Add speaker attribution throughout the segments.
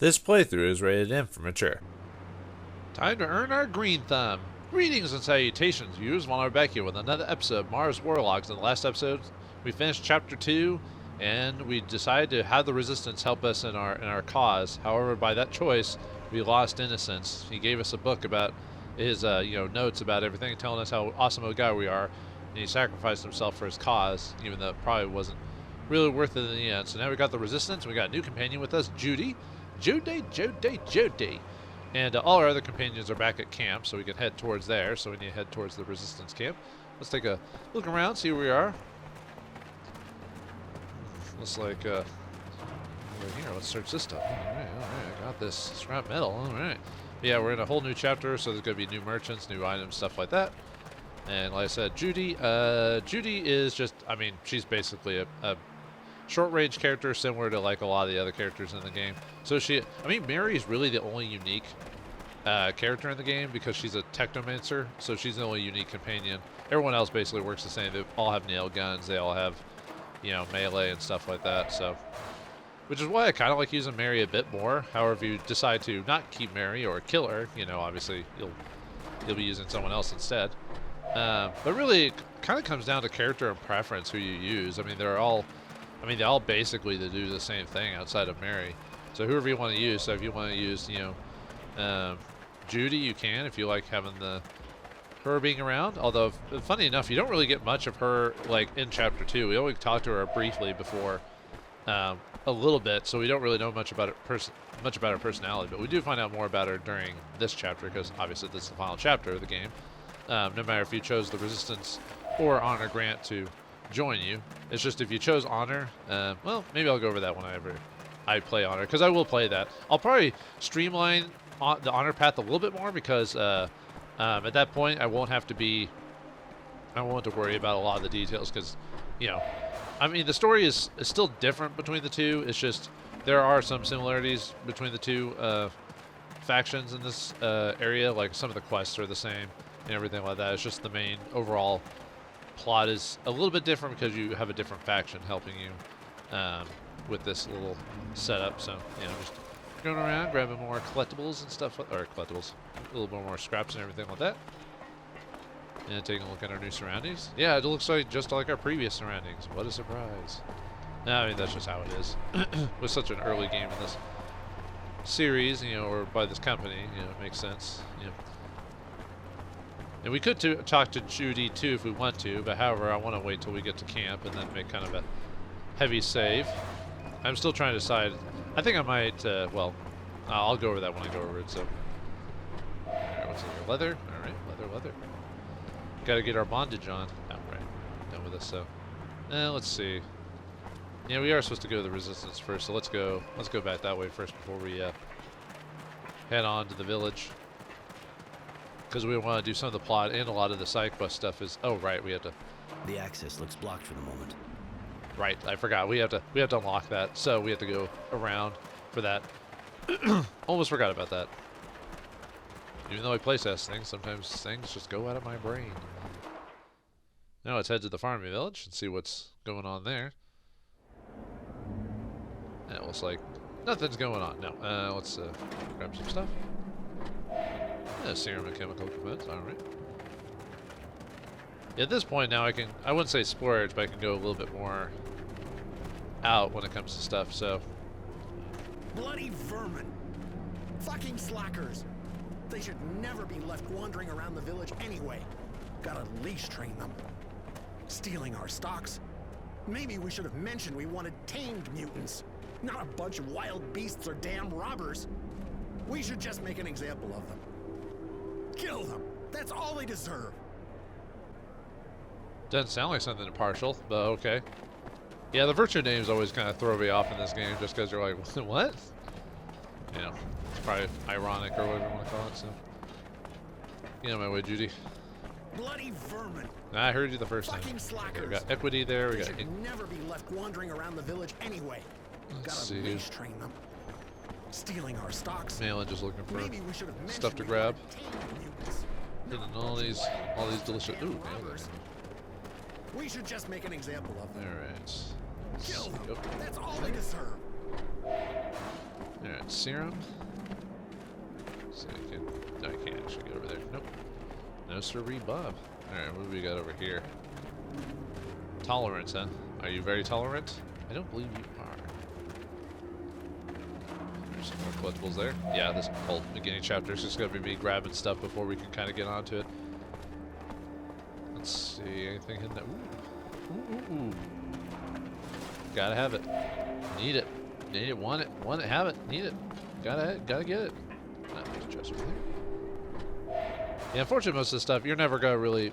Speaker 1: This playthrough is rated M for mature.
Speaker 2: Time to earn our green thumb. Greetings and salutations, viewers. While we're back here with another episode of Mars Warlocks. In the last episode, we finished Chapter 2, and we decided to have the Resistance help us in our cause. However, by that choice, we lost Innocence. He gave us a book about his notes about everything, telling us how awesome of a guy we are, and he sacrificed himself for his cause, even though it probably wasn't really worth it in the end. So now we got the Resistance, and we got a new companion with us, Judy. Judy. And all our other companions are back at camp, so we can head towards there. So we need to head towards the Resistance camp. Let's take a look around, see where we are. Looks like over here. Let's search this stuff. All right. I got this scrap metal. All right. Yeah, we're in a whole new chapter, so there's gonna be new merchants, new items, stuff like that. And like I said, Judy is just, I mean, she's basically a short-range character, similar to like a lot of the other characters in the game. So Mary is really the only unique character in the game because she's a technomancer, so she's the only unique companion. Everyone else basically works the same. They all have nail guns. They all have, melee and stuff like that. So, which is why I kind of like using Mary a bit more. However, if you decide to not keep Mary or kill her, obviously you'll be using someone else instead. But really, it kind of comes down to character and preference who you use. They all basically do the same thing outside of Mary. So whoever you want to use. So if you want to use, Judy, you can if you like having her being around. Although, funny enough, you don't really get much of her like in Chapter 2. We only talked to her briefly before, a little bit, so we don't really know much about her personality. But we do find out more about her during this chapter because obviously this is the final chapter of the game. No matter if you chose the Resistance or Honor Grant to join you. It's just if you chose Honor, well, maybe I'll go over that whenever I play Honor, because I will play that. I'll probably streamline the Honor path a little bit more because at that point I won't have to worry about a lot of the details because, the story is still different between the two. It's just there are some similarities between the two factions in this area. Like some of the quests are the same and everything like that. It's just the main overall plot is a little bit different because you have a different faction helping you with this little setup. So, just going around, grabbing more collectibles and stuff, or collectibles, a little bit more scraps and everything like that. And taking a look at our new surroundings. Yeah, it looks like just like our previous surroundings. What a surprise. No, that's just how it is. With such an early game in this series, or by this company, it makes sense. And we could talk to Judy too if we want to, but however, I want to wait till we get to camp and then make kind of a heavy save. I'm still trying to decide. I think I might, I'll go over that when I go over it, so. Alright, what's in here? Leather? Alright, leather. Gotta get our bondage on. Oh, right. Done with this, so. Let's see. Yeah, we are supposed to go to the Resistance first, so let's go back that way first before we head on to the village. Because we want to do some of the plot and a lot of the side quest stuff is... Oh, right, we have to...
Speaker 3: The access looks blocked for the moment.
Speaker 2: Right, I forgot. We have to unlock that, so we have to go around for that. Almost forgot about that. Even though I playtest things, sometimes things just go out of my brain. Now let's head to the farming village and see what's going on there. And it looks like nothing's going on. No, let's grab some stuff. Serum and chemical components, alright. At this point now I wouldn't say splurge, but I can go a little bit more out when it comes to stuff, so.
Speaker 4: Bloody vermin! Fucking slackers! They should never be left wandering around the village anyway. Gotta leash train them. Stealing our stocks? Maybe we should have mentioned we wanted tamed mutants, not a bunch of wild beasts or damn robbers. We should just make an example of them. Kill them. That's all they deserve.
Speaker 2: Doesn't sound like something impartial, but okay. Yeah, the virtue names always kind of throw me off in this game just because you're like, what? It's probably ironic or whatever you want to call it, so. Get out of my way, Judy.
Speaker 4: Bloody vermin.
Speaker 2: I heard you the first time.
Speaker 4: Fucking slackers.
Speaker 2: Okay, we got equity there.
Speaker 4: They should never be left wandering around the village anyway.
Speaker 2: Let's
Speaker 4: Gotta
Speaker 2: see.
Speaker 4: leash train them. Stealing our stocks.
Speaker 2: Mainly just looking for
Speaker 4: Maybe we should have
Speaker 2: stuff to
Speaker 4: mentioned
Speaker 2: grab.
Speaker 4: we wanted tamed mutants,
Speaker 2: Getting
Speaker 4: not a
Speaker 2: all
Speaker 4: bunch
Speaker 2: these
Speaker 4: of
Speaker 2: delicious. Ooh, nailed
Speaker 4: robbers.
Speaker 2: it.
Speaker 4: We should just make an example of them.
Speaker 2: All right.
Speaker 4: Kill them.
Speaker 2: Yep.
Speaker 4: That's all they deserve.
Speaker 2: Alright, serum. So I can. No, I can't actually get over there. Nope. No sirree, Bob. Alright, what do we got over here? Tolerance, huh? Are you very tolerant? I don't believe you are. There's some more collectibles there. Yeah, this whole beginning chapter is just going to be me grabbing stuff before we can kind of get onto it. Let's see, anything hidden that? Ooh. Gotta have it. Need it. Need it. Want it. Want it. Have it. Need it. Gotta get it. Not just over there. Yeah, unfortunately, most of the stuff you're never gonna really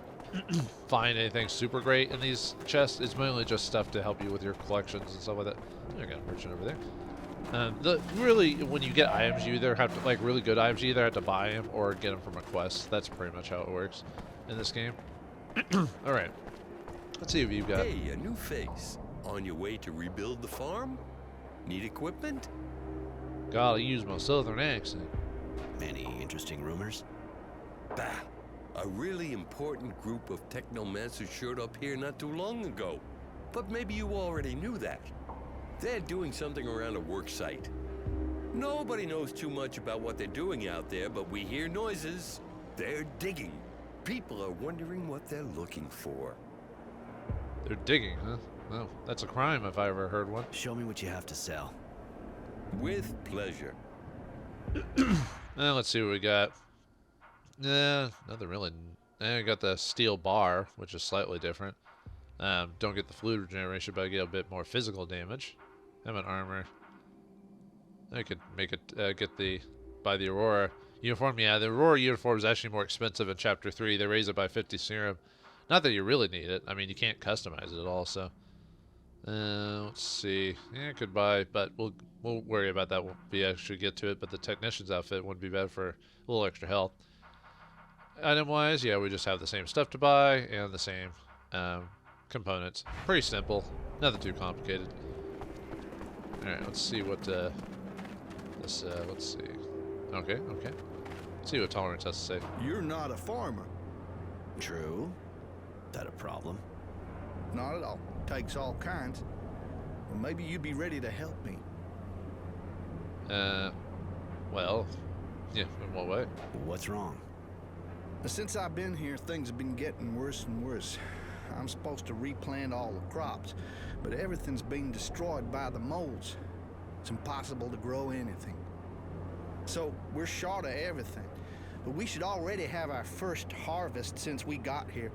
Speaker 2: find anything super great in these chests. It's mainly just stuff to help you with your collections and stuff like that. I got a merchant over there. Really, when you get items, you either have to, like, really good items, you either have to buy them or get them from a quest. That's pretty much how it works in this game. All right, let's see what you've got.
Speaker 5: Hey, a new face. On your way to rebuild the farm? Need equipment?
Speaker 2: Gotta use my southern accent.
Speaker 3: Any interesting rumors?
Speaker 5: Bah. A really important group of technomancers showed up here not too long ago. But maybe you already knew that. They're doing something around a work site. Nobody knows too much about what they're doing out there, but we hear noises. They're digging. People are wondering what they're looking for.
Speaker 2: They're digging, huh? Well, that's a crime if I ever heard one.
Speaker 3: Show me what you have to sell.
Speaker 5: With pleasure.
Speaker 2: Let's see what we got. Nothing really. I got the steel bar, which is slightly different. Don't get the fluid regeneration, but I get a bit more physical damage. I'm an armor. I could make it, buy the Aurora uniform. Yeah, the Aurora uniform is actually more expensive in Chapter 3. They raise it by 50 serum. Not that you really need it. I mean, you can't customize it at all, so. Let's see. Yeah, I could buy, but we'll worry about that when we actually get to it. But the technician's outfit wouldn't be bad for a little extra health. Item-wise, yeah, we just have the same stuff to buy and the same components. Pretty simple. Nothing too complicated. Alright, let's see what let's see. Okay. Let's see what tolerance has to say.
Speaker 6: You're not a farmer.
Speaker 3: True. That a problem?
Speaker 6: Not at all. Takes all kinds. Well, maybe you'd be ready to help me.
Speaker 2: Well, yeah, in what way?
Speaker 3: What's wrong?
Speaker 6: Since I've been here, things have been getting worse and worse. I'm supposed to replant all the crops, but everything's being destroyed by the molds. It's impossible to grow anything. So we're short of everything. But we should already have our first harvest since we got here.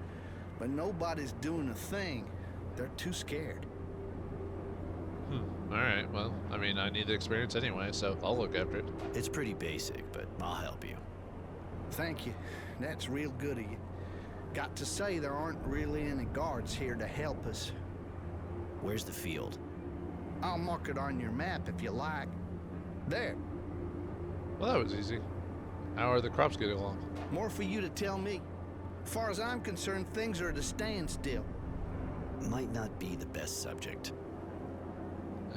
Speaker 6: But nobody's doing a thing. They're too scared.
Speaker 2: Alright, well, I mean, I need the experience anyway, so I'll look after it.
Speaker 3: It's pretty basic, but I'll help you.
Speaker 6: Thank you. That's real good of you. Got to say, there aren't really any guards here to help us.
Speaker 3: Where's the field?
Speaker 6: I'll mark it on your map if you like. There.
Speaker 2: Well, that was easy. How are the crops getting along?
Speaker 6: More for you to tell me. As far as I'm concerned, things are at a standstill.
Speaker 3: Might not be the best subject.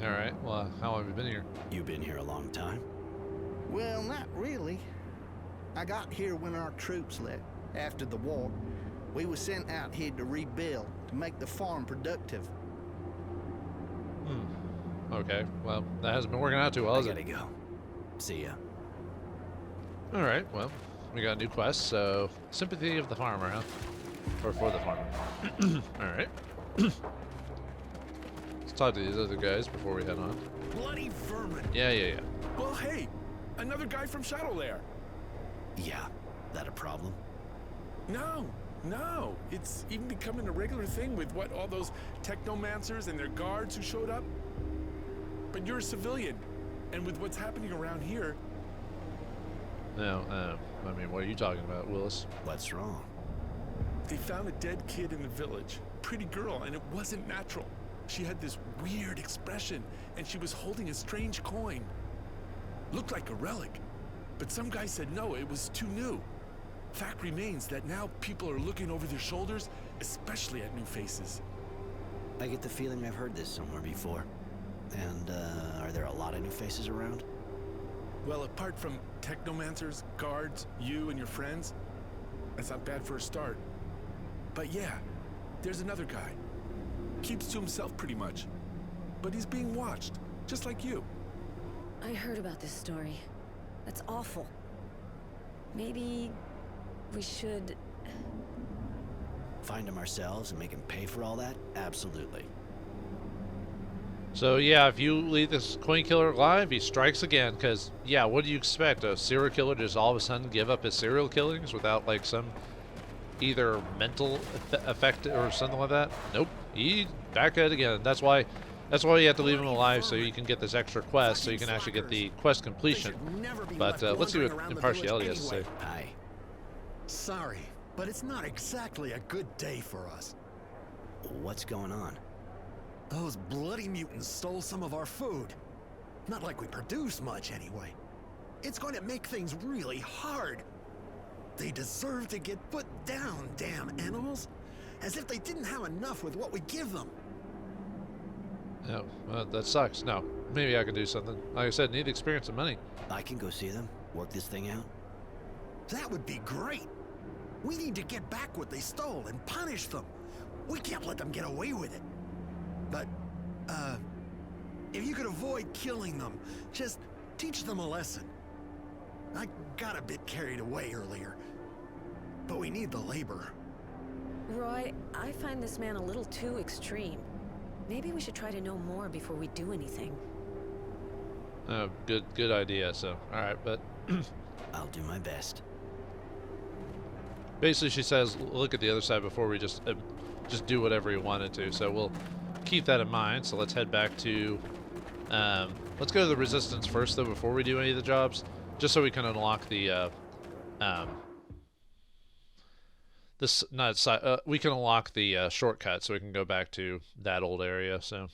Speaker 2: Alright, well, how long have you been here?
Speaker 3: You've been here a long time?
Speaker 6: Well, not really. I got here when our troops left, after the war. We were sent out here to rebuild, to make the farm productive.
Speaker 2: Okay, well, that hasn't been working out too well,
Speaker 3: I
Speaker 2: has it?
Speaker 3: gotta go. See ya.
Speaker 2: Alright, well, we got a new quest, so sympathy of the farmer, huh? Or for the farmer. Alright. Let's talk to these other guys before we head on.
Speaker 4: Bloody vermin.
Speaker 2: Yeah.
Speaker 4: Well, hey, another guy from Shadowlair.
Speaker 3: Yeah, that a problem?
Speaker 7: No. It's even becoming a regular thing with all those technomancers and their guards who showed up. But you're a civilian, and with what's happening around here.
Speaker 2: No, I mean, what are you talking about, Willis?
Speaker 3: What's wrong?
Speaker 7: They found a dead kid in the village. Pretty girl, and it wasn't natural. She had this weird expression, and she was holding a strange coin. Looked like a relic, but some guy said no, it was too new. Fact remains that now people are looking over their shoulders, especially at new faces.
Speaker 3: I get the feeling I've heard this somewhere before. And, are there a lot of new faces around?
Speaker 7: Well, apart from technomancers, guards, you and your friends, that's not bad for a start. But yeah, there's another guy. Keeps to himself pretty much. But he's being watched, just like you.
Speaker 8: I heard about this story. That's awful. Maybe we should...
Speaker 3: Find him ourselves and make him pay for all that? Absolutely.
Speaker 2: So yeah, if you leave this coin killer alive, he strikes again. Because yeah, what do you expect? A serial killer to just all of a sudden give up his serial killings without like some either mental effect or something like that? Nope. He back at it again. That's why you have to leave him alive, so you can get this extra quest, so you can actually get the quest completion. But let's see what impartiality has to say.
Speaker 3: Aye.
Speaker 4: Sorry, but it's not exactly a good day for us.
Speaker 3: What's going on?
Speaker 4: Those bloody mutants stole some of our food. Not like we produce much anyway. It's going to make things really hard. They deserve to get put down, damn animals. As if they didn't have enough with what we give them.
Speaker 2: No, well, that sucks. No, maybe I can do something. Like I said, need experience and money.
Speaker 3: I can go see them, work this thing out.
Speaker 4: That would be great. We need to get back what they stole and punish them. We can't let them get away with it. But, if you could avoid killing them, just teach them a lesson. I got a bit carried away earlier, but we need the labor.
Speaker 8: Roy, I find this man a little too extreme. Maybe we should try to know more before we do anything.
Speaker 2: Good idea. So, all right, but
Speaker 3: I'll do my best.
Speaker 2: basically she says, look at the other side before we just do whatever you wanted to. So we'll keep that in mind. So let's head back to, let's go to the resistance first though before we do any of the jobs, just so we can unlock the, we can unlock the shortcut, so we can go back to that old area. So,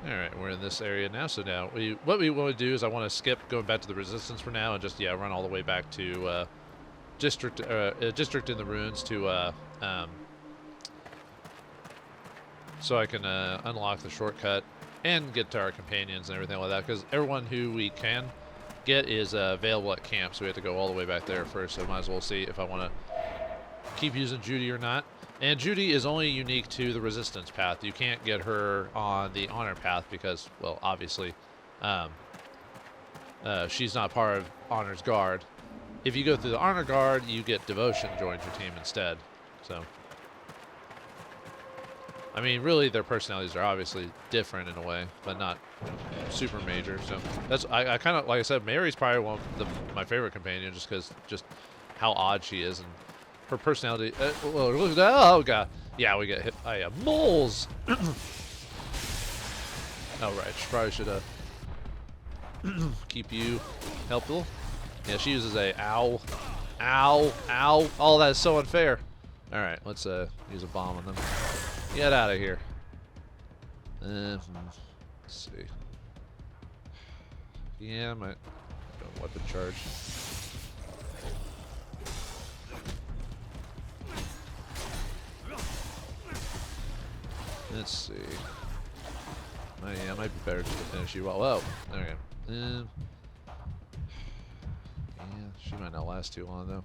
Speaker 2: all right, we're in this area now. So now what we want to do is I want to skip going back to the resistance for now, and just run all the way back to district in the ruins to so I can unlock the shortcut and get to our companions and everything like that. Because everyone who we can get is available at camp, so we have to go all the way back there first. So might as well see if I want to keep using Judy or not. And Judy is only unique to the resistance path. You can't get her on the honor path because, well, obviously she's not part of honor's guard. If you go through the honor guard, you get devotion joins your team instead. So I mean, really their personalities are obviously different in a way, but not super major. So that's I kind of, like I said, Mary's probably my favorite companion, just because how odd she is and her personality. Oh god, yeah, we get hit by moles. Oh right, she probably should keep you helpful. Yeah, she uses a ow. Oh, that is so unfair. All right, let's use a bomb on them. Get out of here. Let's see. Yeah, I might go weapon charge. Let's see. Yeah, it might be better just to finish you. Whoa, there we go. Yeah, she might not last too long though.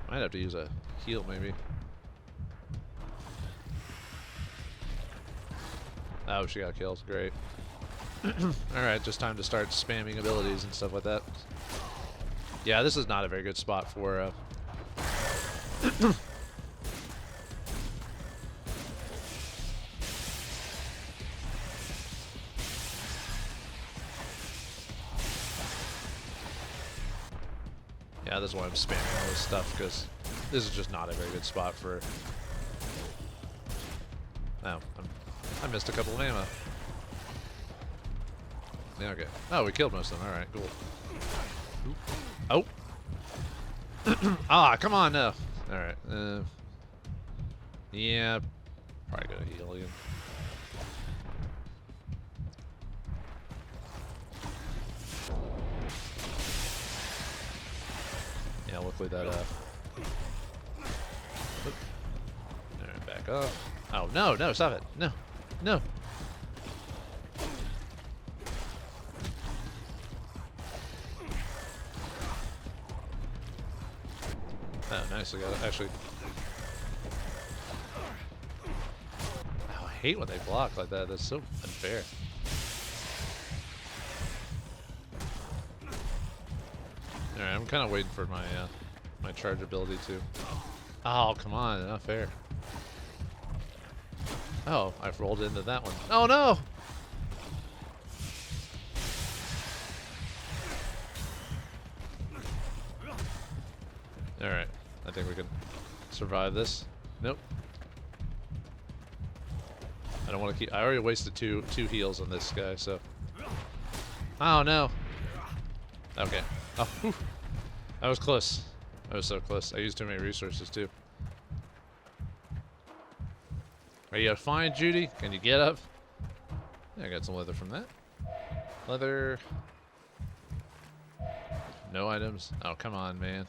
Speaker 2: Might have to use a heal, maybe. Oh, she got killed. Great. Alright, just time to start spamming abilities and stuff like that. Yeah, this is not a very good spot for... Yeah, this is why I'm spamming all this stuff, because this is just not a very good spot for... Oh, I missed a couple of ammo. Yeah, okay. Oh, we killed most of them. Alright, cool. Oh! Ah, come on, no! Alright, yeah, probably gonna heal again. Yeah, luckily that, Alright, back up. Oh, no, stop it. No. Oh, nice, I got it. Actually, hate when they block like that. That's so unfair. Alright, I'm kind of waiting for my my charge ability too. Oh, come on, not fair. Oh, I've rolled into that one. Oh no! Alright, I think we can survive this. Nope. I don't want to keep. I already wasted two heals on this guy, so. Oh no! Okay. Oh, whew. That was close. That was so close. I used too many resources too. Are you fine, Judy? Can you get up? Yeah, I got some leather from that. Leather. No items. Oh, come on, man.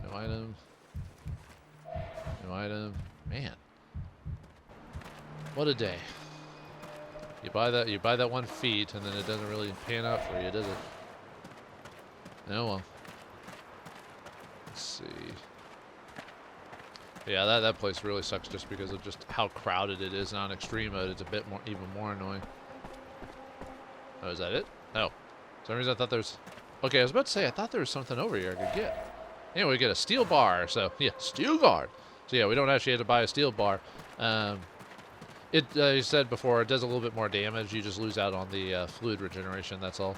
Speaker 2: No item. No item. Man. What a day. You buy that one feat, and then it doesn't really pan out for you, does it? No, well. Let's see. Yeah, that place really sucks just because of just how crowded it is. And on extreme mode, it's a bit more, even more annoying. Oh, is that it? Oh. For some reason I thought there was... Okay, I was about to say, I thought there was something over here I could get. Anyway, we get a steel bar, so... Yeah, steel guard. So yeah, we don't actually have to buy a steel bar. It, you said before, it does a little bit more damage. You just lose out on the fluid regeneration, that's all.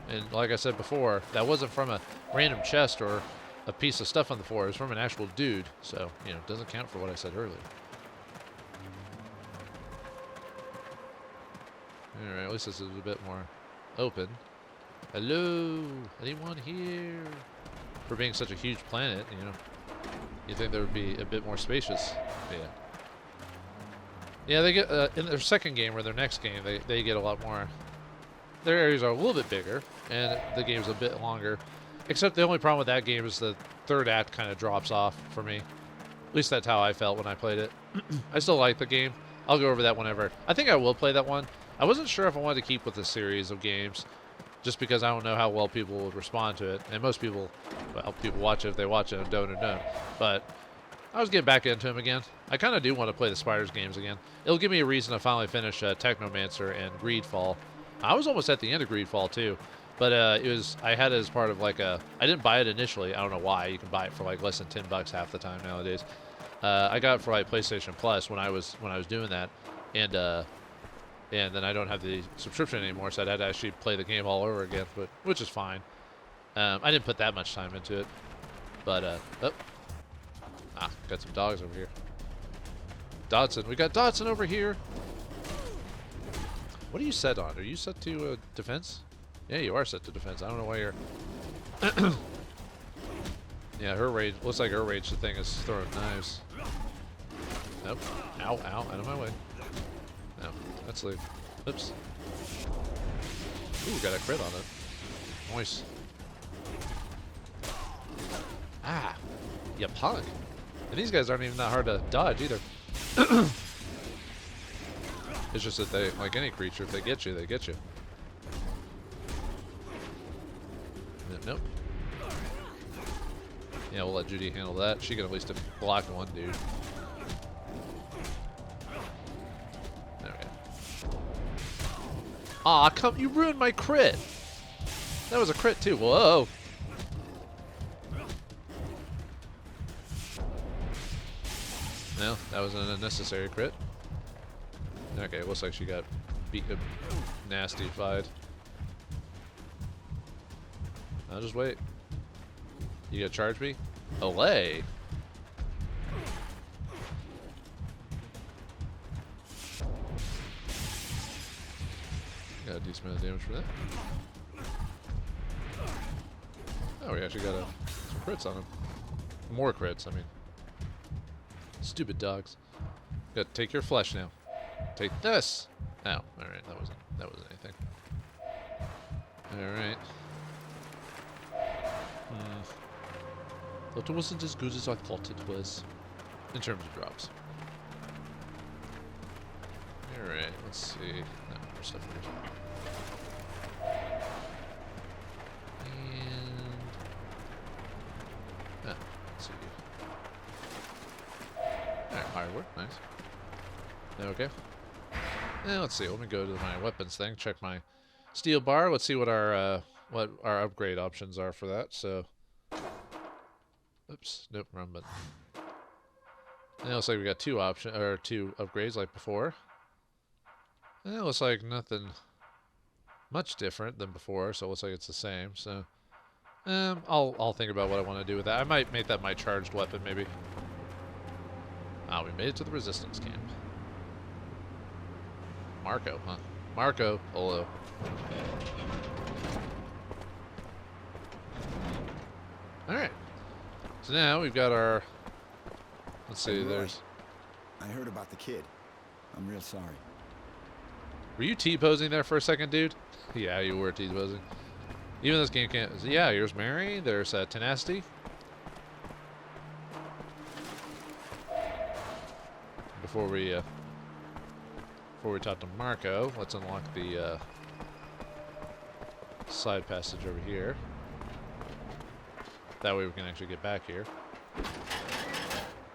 Speaker 2: And like I said before, that wasn't from a random chest or a piece of stuff on the floor. It was from an actual dude. So, you know, it doesn't count for what I said earlier. Alright, at least this is a bit more open. Hello? Anyone here? For being such a huge planet, you know, you'd think there would be a bit more spacious. Yeah. Yeah, they get, in their second game or their next game, they get a lot more. Their areas are a little bit bigger, and the game's a bit longer. Except the only problem with that game is the third act kind of drops off for me. At least that's how I felt when I played it. I still like the game. I'll go over that whenever. I think I will play that one. I wasn't sure if I wanted to keep with the series of games, just because I don't know how well people would respond to it. And most people, well, people watch it if they watch it and don't. But I was getting back into them again. I kind of do want to play the Spiders games again. It'll give me a reason to finally finish Technomancer and Greedfall. I was almost at the end of Greedfall too, but it was, I had it as part of like a, I didn't buy it initially. I don't know why. You can buy it for like less than $10 half the time nowadays. I got it for like PlayStation Plus when I was doing that, and then I don't have the subscription anymore, so I'd had to actually play the game all over again, but which is fine. I didn't put that much time into it, but got some dogs over here. Dodson, we got Dodson over here. What are you set on? Are you set to defense? Yeah, you are set to defense. I don't know why you're... Yeah, her rage... Looks like her rage the thing is throwing knives. Nope. Ow, ow, out of my way. No, let's leave. Oops. Ooh, got a crit on it. Nice. Ah, you punk. And these guys aren't even that hard to dodge either. It's just that they, like any creature, if they get you, they get you. Nope. Yeah, we'll let Judy handle that. She can at least block one dude. There we go. Aw, come, you ruined my crit! That was a crit too, whoa! No, that was an unnecessary crit. Okay, looks like she got nasty-fied. I'll just wait. You gonna charge me? Olay! Got a decent amount of damage for that. Oh, we actually got some crits on him. More crits, I mean. Stupid dogs. Gotta take your flesh now. Take this! Oh, alright, that wasn't anything. Alright. Thought it wasn't as good as I thought it was. In terms of drops. Alright, let's see. No, more stuff here. And let's see. Skyward. Nice. Okay. And let's see. Let me go to my weapons thing. Check my steel bar. Let's see what our upgrade options are for that. So, oops. Nope. Wrong button. And it looks like we got two upgrades like before. And it looks like nothing much different than before. So it looks like it's the same. So, I'll think about what I want to do with that. I might make that my charged weapon maybe. Ah, we made it to the resistance camp. Marco, huh? Marco, hello. Alright. So now we've got our... Let's see, there's...
Speaker 9: I heard about the kid. I'm real sorry.
Speaker 2: Were you T-posing there for a second, dude? Yeah, you were T-posing. Even this game can't... Yeah, here's Mary. There's Tenacity. Before we talk to Marco, let's unlock the side passage over here. That way we can actually get back here.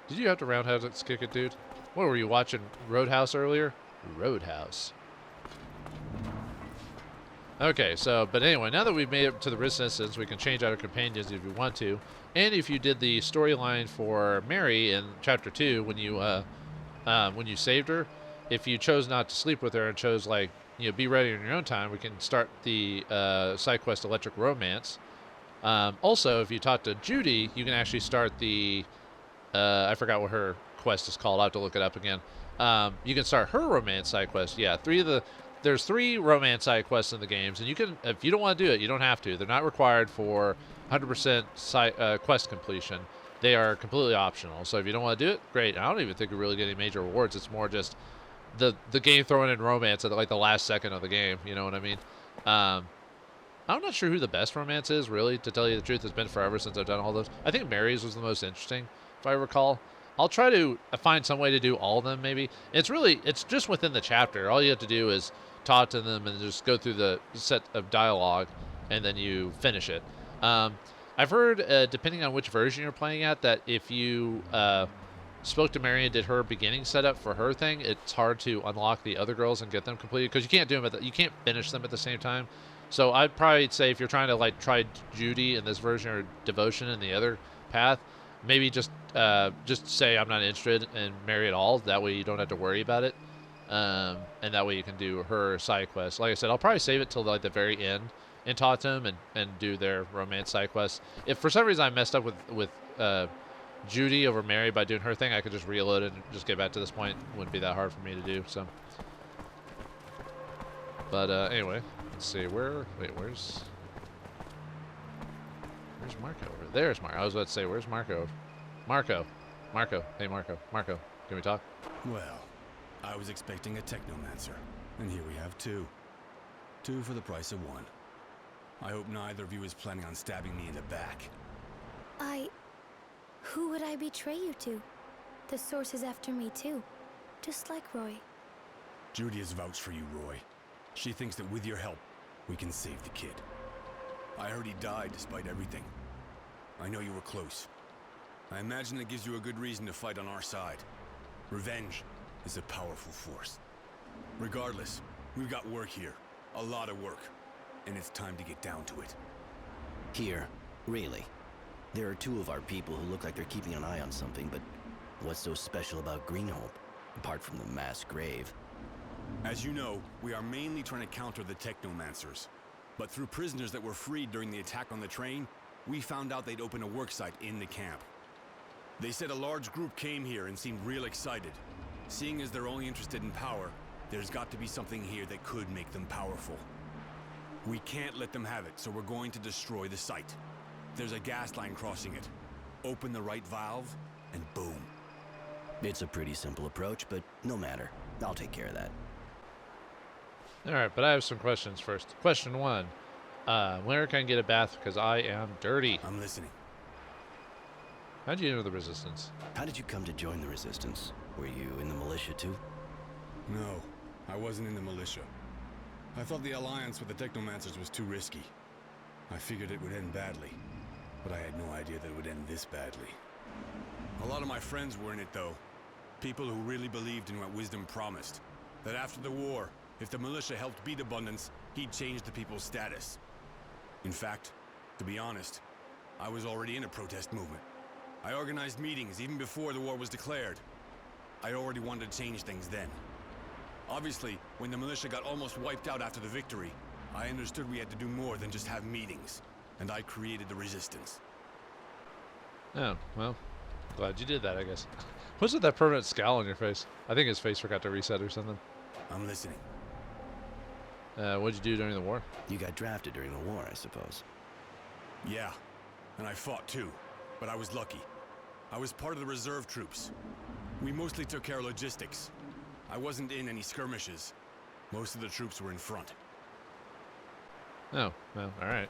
Speaker 2: Did you have to roundhouse kick it, dude? What were you watching, Roadhouse earlier? Roadhouse. Okay, so, but anyway, now that we've made it to the resistance, we can change out our companions if we want to. And if you did the storyline for Mary in Chapter 2, when you saved her, if you chose not to sleep with her and chose, like, you know, be ready in your own time, we can start the side quest Electric Romance. Also, if you talk to Judy, you can actually start the, I forgot what her quest is called. I'll have to look it up again. You can start her romance side quest. Yeah, there's 3 romance side quests in the games, and you can, if you don't want to do it, you don't have to. They're not required for 100% quest completion. They are completely optional. So if you don't want to do it, great. I don't even think you're really getting major rewards. It's more just the game throwing in romance at like the last second of the game. You know what I mean? I'm not sure who the best romance is, really, to tell you the truth. It's been forever since I've done all those. I think Mary's was the most interesting, if I recall. I'll try to find some way to do all of them, maybe. It's just within the chapter. All you have to do is talk to them and just go through the set of dialogue, and then you finish it. I've heard, depending on which version you're playing at, that if you spoke to Mary and did her beginning setup for her thing, it's hard to unlock the other girls and get them completed, because you can't do them you can't finish them at the same time. So I'd probably say if you're trying to like try Judy in this version or Devotion in the other path, maybe just say I'm not interested in Mary at all. That way you don't have to worry about it, and that way you can do her side quest. Like I said, I'll probably save it till like the very end and talk to them and do their romance side quests. If for some reason I messed up with Judy over Mary by doing her thing, I could just reload it and just get back to this point. It wouldn't be that hard for me to do. So, but anyway, let's see where's Marco? There's Marco. I was about to say, where's Marco? Marco. Hey, Marco. Can we talk?
Speaker 10: Well, I was expecting a Technomancer, and here we have 2. 2 for the price of 1. I hope neither of you is planning on stabbing me in the back.
Speaker 11: Who would I betray you to? The source is after me too, just like Roy.
Speaker 10: Judy has vouched for you, Roy. She thinks that with your help, we can save the kid. I heard he died despite everything. I know you were close. I imagine it gives you a good reason to fight on our side. Revenge is a powerful force. Regardless, we've got work here. A lot of work. And it's time to get down to it.
Speaker 3: Here, really. There are 2 of our people who look like they're keeping an eye on something, but what's so special about Greenhope, apart from the mass grave?
Speaker 10: As you know, we are mainly trying to counter the Technomancers. But through prisoners that were freed during the attack on the train, we found out they'd opened a worksite in the camp. They said a large group came here and seemed real excited. Seeing as they're only interested in power, there's got to be something here that could make them powerful. We can't let them have it, so we're going to destroy the site. There's a gas line crossing it. Open the right valve, and boom.
Speaker 3: It's a pretty simple approach, but no matter. I'll take care of that.
Speaker 2: Alright, but I have some questions first. Question 1. Where can I get a bath? Because I am dirty.
Speaker 10: I'm listening.
Speaker 2: How'd you enter the Resistance?
Speaker 3: How did you come to join the Resistance? Were you in the militia too?
Speaker 10: No, I wasn't in the militia. I thought the alliance with the Technomancers was too risky. I figured it would end badly, but I had no idea that it would end this badly. A lot of my friends were in it, though. People who really believed in what wisdom promised. That after the war, if the militia helped beat Abundance, he'd change the people's status. In fact, to be honest, I was already in a protest movement. I organized meetings even before the war was declared. I already wanted to change things then. Obviously, when the militia got almost wiped out after the victory, I understood we had to do more than just have meetings, and I created the resistance.
Speaker 2: Oh, well, glad you did that, I guess. What's with that permanent scowl on your face? I think his face forgot to reset or something.
Speaker 10: I'm listening.
Speaker 2: What'd you do during the war?
Speaker 3: You got drafted during the war, I suppose.
Speaker 10: Yeah, and I fought too, but I was lucky. I was part of the reserve troops. We mostly took care of logistics. I wasn't in any skirmishes. Most of the troops were in front.
Speaker 2: Oh, well, alright.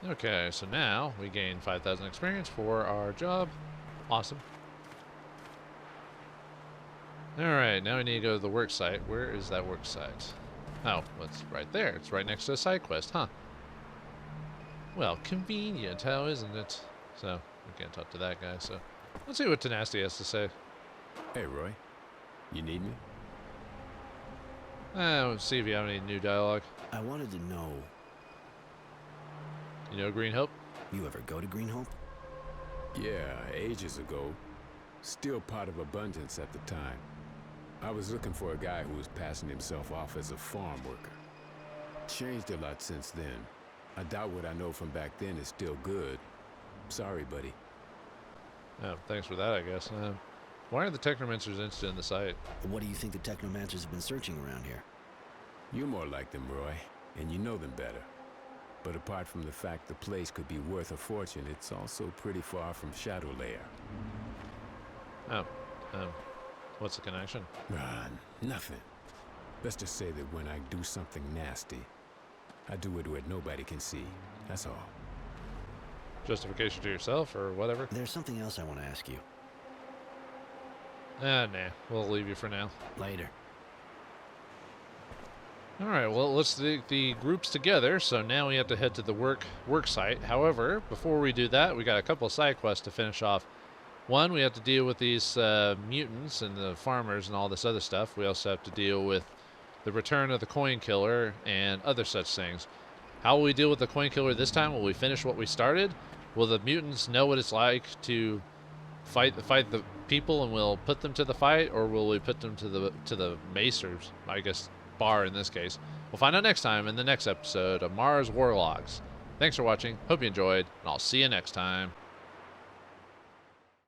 Speaker 2: Okay, so now we gain 5,000 experience for our job. Awesome. Alright, now we need to go to the work site. Where is that work site? Oh, it's right there. It's right next to a side quest, huh? Well, convenient, how isn't it? So, we can't talk to that guy, so let's see what Tenacity has to say.
Speaker 12: Hey, Roy. You need me?
Speaker 2: Let's see if you have any new dialogue.
Speaker 3: I wanted to know,
Speaker 2: You know Green Hope?
Speaker 3: you ever go to Green Hope?
Speaker 12: Yeah, ages ago. Still part of Abundance at the time. I was looking for a guy who was passing himself off as a farm worker. Changed a lot since then. I doubt what I know from back then is still good. Sorry, buddy.
Speaker 2: Oh, thanks for that, I guess. Why are the Technomancers interested in the site?
Speaker 3: What do you think the Technomancers have been searching around here?
Speaker 12: You're more like them, Roy, and you know them better. But apart from the fact the place could be worth a fortune, it's also pretty far from Shadow Lair.
Speaker 2: Oh, what's the connection?
Speaker 12: Nothing. Let's just say that when I do something nasty, I do it where nobody can see. That's all.
Speaker 2: Justification to yourself or whatever?
Speaker 3: There's something else I want to ask you.
Speaker 2: Nah, we'll leave you for now.
Speaker 3: Later.
Speaker 2: Alright, well, let's get the groups together, so now we have to head to the work site. However, before we do that, we got a couple of side quests to finish off. One, we have to deal with these mutants and the farmers and all this other stuff. We also have to deal with the return of the coin killer and other such things. How will we deal with the coin killer this time? Will we finish what we started? Will the mutants know what it's like to fight the people and we'll put them to the fight, or will we put them to the mace, or I guess bar in this case? We'll find out next time in the next episode of Mars Warlogs. Thanks for watching. Hope you enjoyed, and I'll see you next time.